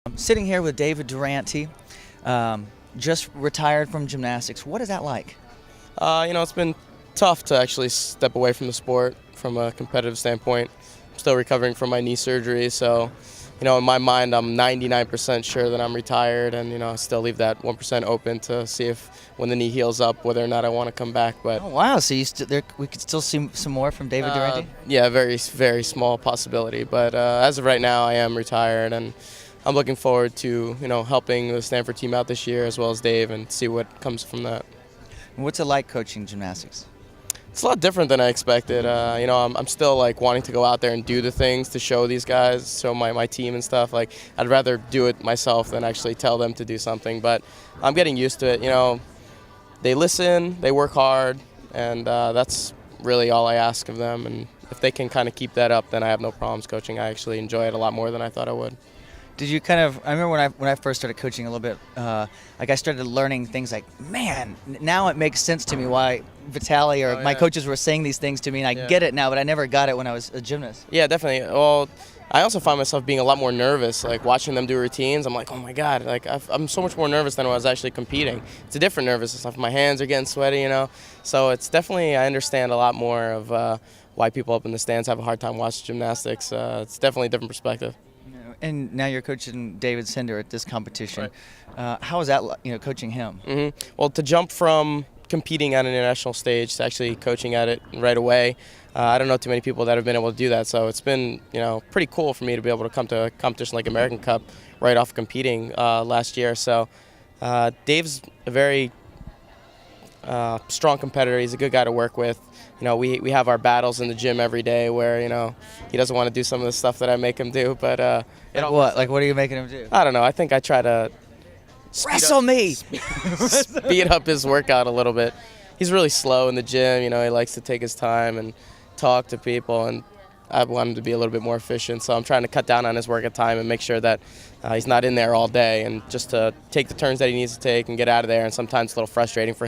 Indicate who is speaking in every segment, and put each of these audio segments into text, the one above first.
Speaker 1: I'm sitting here with David Durante, just retired from gymnastics. What is that like?
Speaker 2: It's been tough to actually step away from the sport from a competitive standpoint. I'm still recovering from my knee surgery, so, in my mind, I'm 99% sure that I'm retired, and, I still leave that 1% open to see if, when the knee heals up, whether or not I want to come back. But
Speaker 1: Oh wow! So we could still see some more from David Durante.
Speaker 2: yeah, very, very small possibility. But as of right now, I am retired, and I'm looking forward to, helping the Stanford team out this year as well as Dave and see what comes from that.
Speaker 1: What's it like coaching gymnastics?
Speaker 2: It's a lot different than I expected. I'm still like wanting to go out there and do the things to show these guys, show my team and stuff. Like I'd rather do it myself than actually tell them to do something. But I'm getting used to it. They listen, they work hard, and that's really all I ask of them. And if they can kind of keep that up, then I have no problems coaching. I actually enjoy it a lot more than I thought I would.
Speaker 1: Did you I remember when I first started coaching a little bit, I started learning things like, man, now it makes sense to me why Vitaly or my coaches were saying these things to me, and I get it now, but I never got it when I was a gymnast.
Speaker 2: Yeah, definitely. Well, I also find myself being a lot more nervous, like watching them do routines. I'm like, oh my God, like I'm so much more nervous than when I was actually competing. It's a different nervousness. My hands are getting sweaty, So it's definitely, I understand a lot more of why people up in the stands have a hard time watching gymnastics. It's definitely a different perspective.
Speaker 1: And now you're coaching David Sender at this competition.
Speaker 2: Right.
Speaker 1: How is that, coaching him?
Speaker 2: Well, to jump from competing at an international stage to actually coaching at it right away, I don't know too many people that have been able to do that. So it's been, pretty cool for me to be able to come to a competition like American Cup right off competing last year. So Dave's a very strong competitor. He's a good guy to work with. We have our battles in the gym every day where, he doesn't want to do some of the stuff that I make him do. But
Speaker 1: what are you making him do?
Speaker 2: I don't know. I think I try to
Speaker 1: Wrestle me!
Speaker 2: speed up his workout a little bit. He's really slow in the gym. He likes to take his time and talk to people, and I want him to be a little bit more efficient. So I'm trying to cut down on his workout time and make sure that he's not in there all day, and just to take the turns that he needs to take and get out of there. And sometimes it's a little frustrating for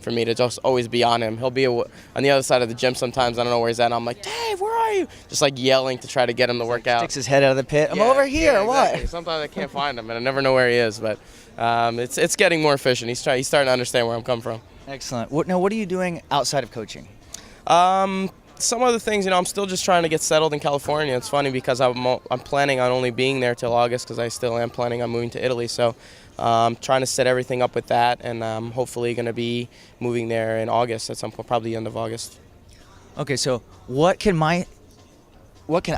Speaker 2: me to just always be on him. He'll be on the other side of the gym sometimes. I don't know where he's at. And I'm like, Dave, where are you? Just like yelling to try to get him to work out.
Speaker 1: Sticks his head out of the pit. I'm over here.
Speaker 2: Yeah,
Speaker 1: exactly.
Speaker 2: What? Sometimes I can't find him, and I never know where he is. But it's getting more efficient. He's starting to understand where I'm coming from.
Speaker 1: Excellent. What are you doing outside of coaching?
Speaker 2: Some other things, I'm still just trying to get settled in California. It's funny because I'm planning on only being there till August because I still am planning on moving to Italy. So I'm trying to set everything up with that, and I'm hopefully going to be moving there in August at some point, probably the end of August.
Speaker 1: Okay, so what can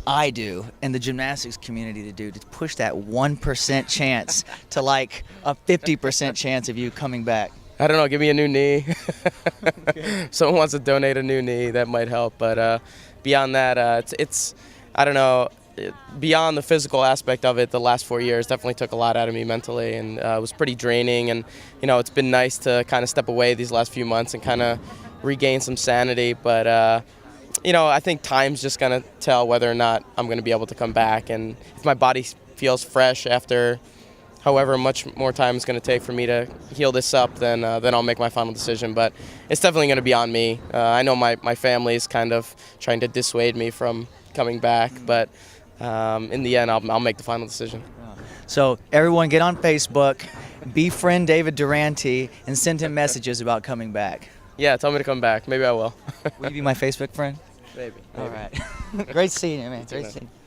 Speaker 1: I do in the gymnastics community to push that 1% chance to like a 50% chance of you coming back?
Speaker 2: I don't know, give me a new knee. If someone wants to donate a new knee, that might help. But beyond that, it's I don't know, beyond the physical aspect of it, the last 4 years definitely took a lot out of me mentally, and it was pretty draining. And, it's been nice to kind of step away these last few months and kind of regain some sanity. But, I think time's just going to tell whether or not I'm going to be able to come back. And if my body feels fresh after however much more time it's going to take for me to heal this up, then I'll make my final decision. But it's definitely going to be on me. I know my family is kind of trying to dissuade me from coming back, but in the end, I'll make the final decision.
Speaker 1: So everyone get on Facebook, befriend David Durante, and send him messages about coming back.
Speaker 2: Yeah, tell me to come back. Maybe I will.
Speaker 1: Will you be my Facebook friend?
Speaker 2: Maybe.
Speaker 1: All right. Great seeing you, man. Great seeing you.